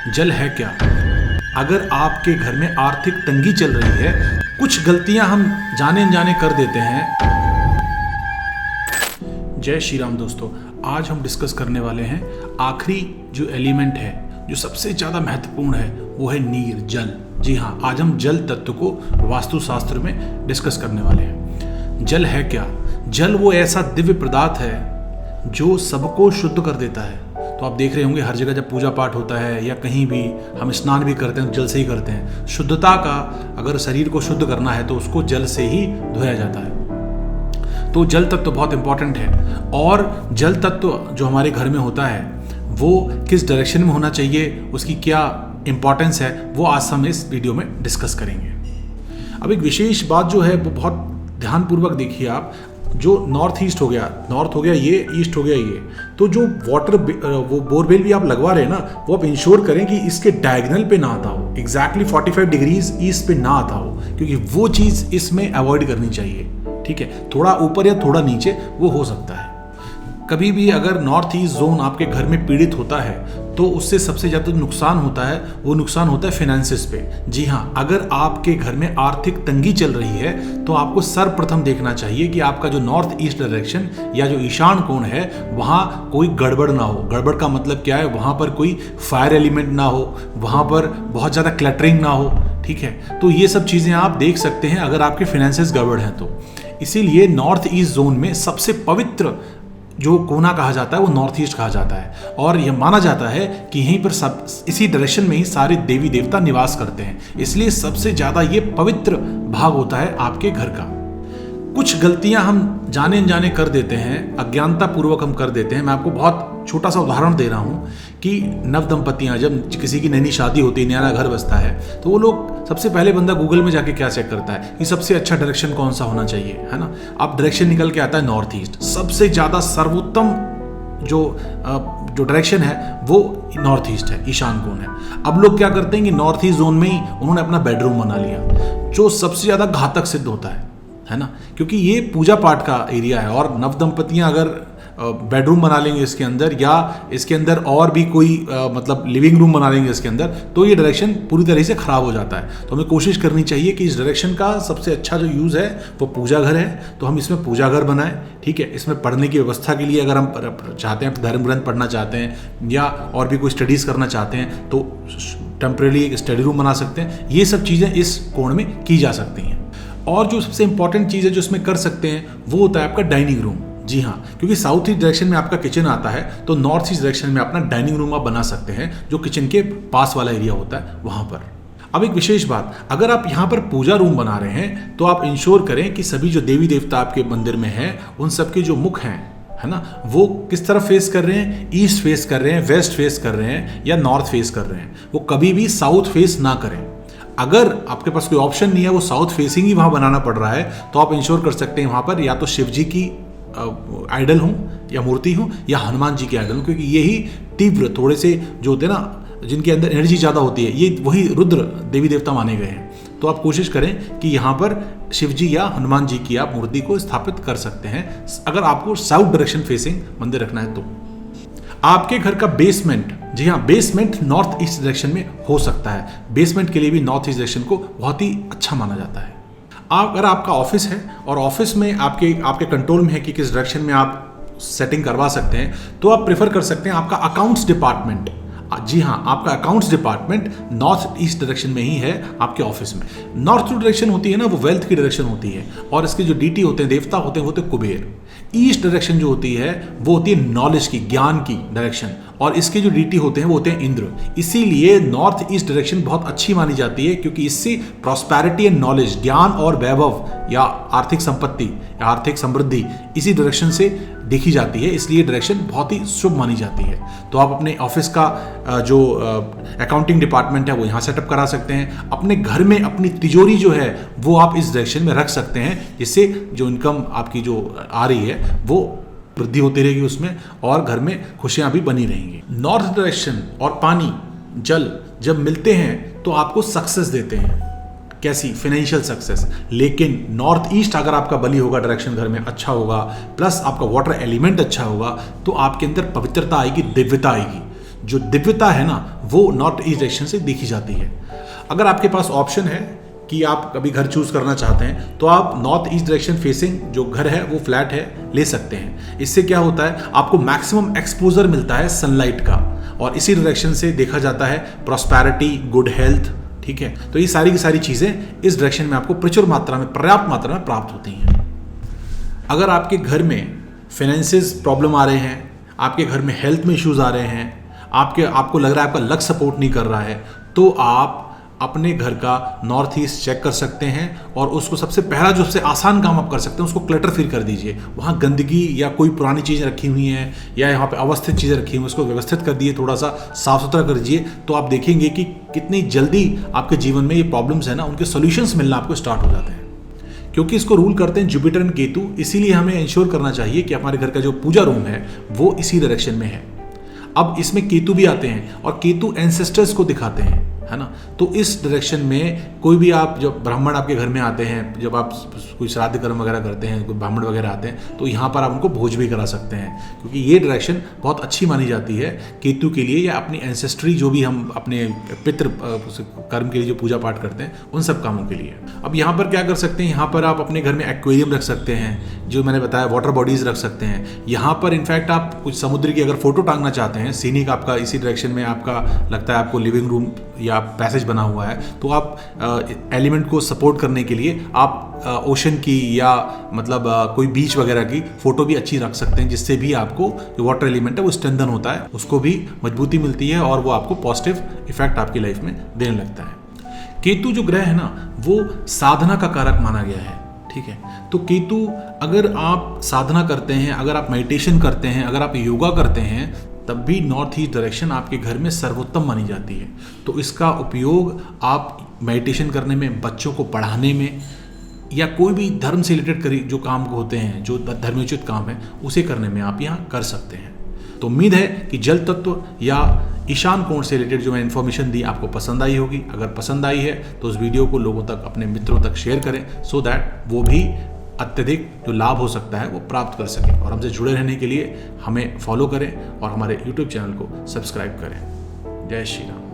जल है क्या? अगर आपके घर में आर्थिक तंगी चल रही है, कुछ गलतियां हम जाने अनजाने कर देते हैं। जय श्री राम दोस्तों, आज हम डिस्कस करने वाले हैं आखिरी जो एलिमेंट है, जो सबसे ज़्यादा महत्वपूर्ण है, वो है नीर, जल। जी हाँ, आज हम जल तत्व को वास्तुशास्त्र में डिस्कस करने वाले हैं। जल है क्या? जल वो ऐसा दिव्य पदार्थ है जो सबको शुद्ध कर देता है। तो आप देख रहे होंगे हर जगह जब पूजा पाठ होता है या कहीं भी हम स्नान भी करते हैं तो जल से ही करते हैं। शुद्धता का, अगर शरीर को शुद्ध करना है तो उसको जल से ही धोया जाता है। तो जल तत्व बहुत इंपॉर्टेंट है। और जल तत्व जो हमारे घर में होता है वो किस डायरेक्शन में होना चाहिए, उसकी क्या इंपॉर्टेंस है, वो आज हम इस वीडियो में डिस्कस करेंगे। अब एक विशेष बात जो है वो बहुत ध्यानपूर्वक देखिए आप। जो नॉर्थ ईस्ट हो गया, नॉर्थ हो गया ये, ईस्ट हो गया ये, तो जो वाटर वो बोरवेल भी आप लगवा रहे हैं ना, वो आप इंश्योर करें कि इसके डायगोनल पे ना आता हो, एग्जैक्टली 45 डिग्रीज ईस्ट पे ना आता हो, क्योंकि वो चीज़ इसमें अवॉइड करनी चाहिए। ठीक है, थोड़ा ऊपर या थोड़ा नीचे वो हो सकता है। कभी भी अगर नॉर्थ ईस्ट जोन आपके घर में पीड़ित होता है तो उससे सबसे ज़्यादा नुकसान होता है, वो नुकसान होता है फाइनेंसिस पे। जी हाँ, अगर आपके घर में आर्थिक तंगी चल रही है तो आपको सर्वप्रथम देखना चाहिए कि आपका जो नॉर्थ ईस्ट डायरेक्शन या जो ईशान कोण है वहाँ कोई गड़बड़ ना हो। गड़बड़ का मतलब क्या है? वहाँ पर कोई फायर एलिमेंट ना हो, वहाँ पर बहुत ज़्यादा क्लटरिंग ना हो। ठीक है, तो ये सब चीज़ें आप देख सकते हैं अगर आपके फाइनेंसिस गड़बड़ हैं तो। इसीलिए नॉर्थ ईस्ट जोन में सबसे पवित्र जो कोना कहा जाता है वो नॉर्थ ईस्ट कहा जाता है, और यह माना जाता है कि यहीं पर सब इसी डायरेक्शन में ही सारे देवी देवता निवास करते हैं। इसलिए सबसे ज़्यादा ये पवित्र भाग होता है आपके घर का। कुछ गलतियां हम जाने अनजाने कर देते हैं, अज्ञानता पूर्वक हम कर देते हैं। मैं आपको बहुत छोटा सा उदाहरण दे रहा हूँ कि नव दंपतियां जब किसी की नई शादी होती है, नया घर बसता है, तो वो लोग सबसे पहले बंदा गूगल में जाके क्या चेक करता है कि सबसे अच्छा डायरेक्शन कौन सा होना चाहिए, है ना। अब डायरेक्शन निकल के आता है नॉर्थ ईस्ट। सबसे ज़्यादा सर्वोत्तम जो डायरेक्शन है वो नॉर्थ ईस्ट है, ईशान कोण है। अब लोग क्या करते हैं कि नॉर्थ ईस्ट जोन में ही उन्होंने अपना बेडरूम बना लिया, जो सबसे ज़्यादा घातक सिद्ध होता है ना, क्योंकि ये पूजा पाठ का एरिया है। और नव दंपतियां अगर बेडरूम बना लेंगे इसके अंदर, या इसके अंदर और भी कोई मतलब लिविंग रूम बना लेंगे इसके अंदर, तो ये डायरेक्शन पूरी तरह से ख़राब हो जाता है। तो हमें कोशिश करनी चाहिए कि इस डायरेक्शन का सबसे अच्छा जो यूज़ है वो पूजा घर है, तो हम इसमें पूजा घर बनाएं। ठीक है, इसमें पढ़ने की व्यवस्था के लिए अगर हम चाहते हैं, धर्म ग्रंथ पढ़ना चाहते हैं या और भी कोई स्टडीज़ करना चाहते हैं तो टेम्परेरी एक स्टडी रूम बना सकते हैं। ये सब चीज़ें इस कोण में की जा सकती हैं। और जो सबसे इंपॉर्टेंट चीज़ है जो इसमें कर सकते हैं वो होता है आपका डाइनिंग रूम। जी हाँ, क्योंकि साउथ ईस्ट डायरेक्शन में आपका किचन आता है, तो नॉर्थ ईस्ट डायरेक्शन में अपना डाइनिंग रूम आप बना सकते हैं, जो किचन के पास वाला एरिया होता है वहाँ पर। अब एक विशेष बात, अगर आप यहाँ पर पूजा रूम बना रहे हैं तो आप इंश्योर करें कि सभी जो देवी देवता आपके मंदिर में हैं उन सबके जो मुख हैं, है ना, वो किस तरफ फेस कर रहे हैं? ईस्ट फेस कर रहे हैं, वेस्ट फेस कर रहे हैं या नॉर्थ फेस कर रहे हैं। वो कभी भी साउथ फेस ना करें। अगर आपके पास कोई ऑप्शन नहीं है, वो साउथ फेसिंग ही वहाँ बनाना पड़ रहा है, तो आप इंश्योर कर सकते हैं वहाँ पर या तो शिव जी की आइडल हूँ या मूर्ति हूँ या हनुमान जी की आइडल हूँ, क्योंकि यही तीव्र थोड़े से जो होते हैं ना, जिनके अंदर एनर्जी ज़्यादा होती है, ये वही रुद्र देवी देवता माने गए हैं। तो आप कोशिश करें कि यहाँ पर शिव जी या हनुमान जी की आप मूर्ति को स्थापित कर सकते हैं, अगर आपको साउथ डायरेक्शन फेसिंग मंदिर रखना है तो। आपके घर का बेसमेंट, जी हाँ, बेसमेंट नॉर्थ ईस्ट डायरेक्शन में हो सकता है। बेसमेंट के लिए भी नॉर्थ ईस्ट डायरेक्शन को बहुत ही अच्छा माना जाता है। अगर आपका ऑफिस है और ऑफिस में आपके कंट्रोल में है कि किस डायरेक्शन में आप सेटिंग करवा सकते हैं, तो आप प्रेफर कर सकते हैं आपका अकाउंट्स डिपार्टमेंट। जी हाँ, आपका accounts department north east direction में ही है आपके ऑफिस में। नॉर्थ जो डायरेक्शन होती है ना, वो वेल्थ की डायरेक्शन होती है, और इसके जो डीटी होते हैं, देवता होते हैं, वो होते हैं कुबेर। ईस्ट डायरेक्शन जो होती है वो होती है नॉलेज की, ज्ञान की डायरेक्शन, और इसके जो डीटी होते हैं वो होते हैं इंद्र। इसीलिए नॉर्थ ईस्ट डायरेक्शन बहुत अच्छी मानी जाती है, क्योंकि इससे प्रॉस्पेरिटी एंड नॉलेज, ज्ञान और वैभव या आर्थिक संपत्ति या आर्थिक समृद्धि इसी डायरेक्शन से देखी जाती है। इसलिए डायरेक्शन बहुत ही शुभ मानी जाती है। तो आप अपने ऑफिस का जो अकाउंटिंग डिपार्टमेंट है वो यहाँ सेटअप करा सकते हैं। अपने घर में अपनी तिजोरी जो है वो आप इस डायरेक्शन में रख सकते हैं, जिससे जो इनकम आपकी जो आ रही है वो वृद्धि होती रहेगी उसमें, और घर में खुशियाँ भी बनी रहेंगी। नॉर्थ डायरेक्शन और पानी, जल जब मिलते हैं तो आपको सक्सेस देते हैं। कैसी? Financial success. लेकिन नॉर्थ ईस्ट अगर आपका बली होगा, डायरेक्शन घर में अच्छा होगा, प्लस आपका वाटर एलिमेंट अच्छा होगा, तो आपके अंदर पवित्रता आएगी, दिव्यता आएगी। जो दिव्यता है ना वो नॉर्थ ईस्ट डायरेक्शन से देखी जाती है। अगर आपके पास ऑप्शन है कि आप कभी घर चूज करना चाहते हैं तो आप नॉर्थ ईस्ट डायरेक्शन फेसिंग जो घर है वो फ्लैट है ले सकते हैं। इससे क्या होता है, आपको मैक्सिमम एक्सपोजर मिलता है सनलाइट का, और इसी डायरेक्शन से देखा जाता है प्रॉस्पेरिटी, गुड हेल्थ। ठीक है, तो ये सारी की सारी चीजें इस डायरेक्शन में आपको प्रचुर मात्रा में, पर्याप्त मात्रा में प्राप्त होती हैं। अगर आपके घर में फाइनेंसिस प्रॉब्लम आ रहे हैं, आपके घर में हेल्थ में इश्यूज आ रहे हैं, आपको लग रहा है आपका लक सपोर्ट नहीं कर रहा है, तो आप अपने घर का नॉर्थ ईस्ट चेक कर सकते हैं और उसको सबसे पहला जो सबसे आसान काम आप कर सकते हैं उसको क्लटर फ्री कर दीजिए। वहाँ गंदगी या कोई पुरानी चीज़ें रखी हुई हैं या यहाँ पे अवस्थित चीज़ें रखी हुई हैं उसको व्यवस्थित कर दिए, थोड़ा सा साफ सुथरा कर दीजिए, तो आप देखेंगे कि कितनी जल्दी आपके जीवन में ये प्रॉब्लम्स है ना उनके सोल्यूशंस मिलना आपको स्टार्ट हो जाते हैं। क्योंकि इसको रूल करते हैं जुपिटर एंड केतु, इसीलिए हमें इंश्योर करना चाहिए कि हमारे घर का जो पूजा रूम है वो इसी डायरेक्शन में है। अब इसमें केतु भी आते हैं और केतु एंसेस्टर्स को दिखाते हैं, है ना। तो इस डायरेक्शन में कोई भी आप जब ब्राह्मण आपके घर में आते हैं, जब आप कोई श्राद्ध कर्म वगैरह करते हैं, कोई ब्राह्मण वगैरह आते हैं, तो यहाँ पर आप उनको भोज भी करा सकते हैं, क्योंकि ये डायरेक्शन बहुत अच्छी मानी जाती है केतु के लिए, या अपनी एंसेस्ट्री जो भी हम अपने पितृ कर्म के लिए जो पूजा पाठ करते हैं उन सब कामों के लिए। अब यहाँ पर क्या कर सकते हैं, यहाँ पर आप अपने घर में एक्वेरियम रख सकते हैं, जो मैंने बताया वाटर बॉडीज रख सकते हैं। यहाँ पर इनफैक्ट आप कुछ समुद्र की अगर फोटो टांगना चाहते हैं, सीनिक आपका इसी डायरेक्शन में आपका लगता है आपको लिविंग रूम या पैसेज बना हुआ है, तो आप एलिमेंट को सपोर्ट करने के लिए आप ओशन की या मतलब कोई बीच वगैरह की फोटो भी अच्छी रख सकते हैं, जिससे भी आपको जो वाटर एलिमेंट है वो स्ट्रेंथन होता है, उसको भी मजबूती मिलती है और वो आपको पॉजिटिव इफेक्ट आपकी लाइफ में देने लगता है। केतु जो ग्रह है ना वो साधना का कारक माना गया है। ठीक है, तो केतु अगर आप साधना करते हैं, अगर आप मेडिटेशन करते हैं, अगर आप योगा करते हैं, तब भी नॉर्थ ईस्ट डायरेक्शन आपके घर में सर्वोत्तम मानी जाती है। तो इसका उपयोग आप मेडिटेशन करने में, बच्चों को पढ़ाने में, या कोई भी धर्म से रिलेटेड जो काम होते हैं, जो धर्मोचित काम है, उसे करने में आप यहाँ कर सकते हैं। तो उम्मीद है कि जल तत्व या ईशान कोण से रिलेटेड जो मैं इन्फॉर्मेशन दी आपको पसंद आई होगी। अगर पसंद आई है तो उस वीडियो को लोगों तक, अपने मित्रों तक शेयर करें, सो दैट वो भी अत्यधिक जो लाभ हो सकता है वो प्राप्त कर सकें। और हमसे जुड़े रहने के लिए हमें फॉलो करें और हमारे YouTube चैनल को सब्सक्राइब करें। जय श्री राम।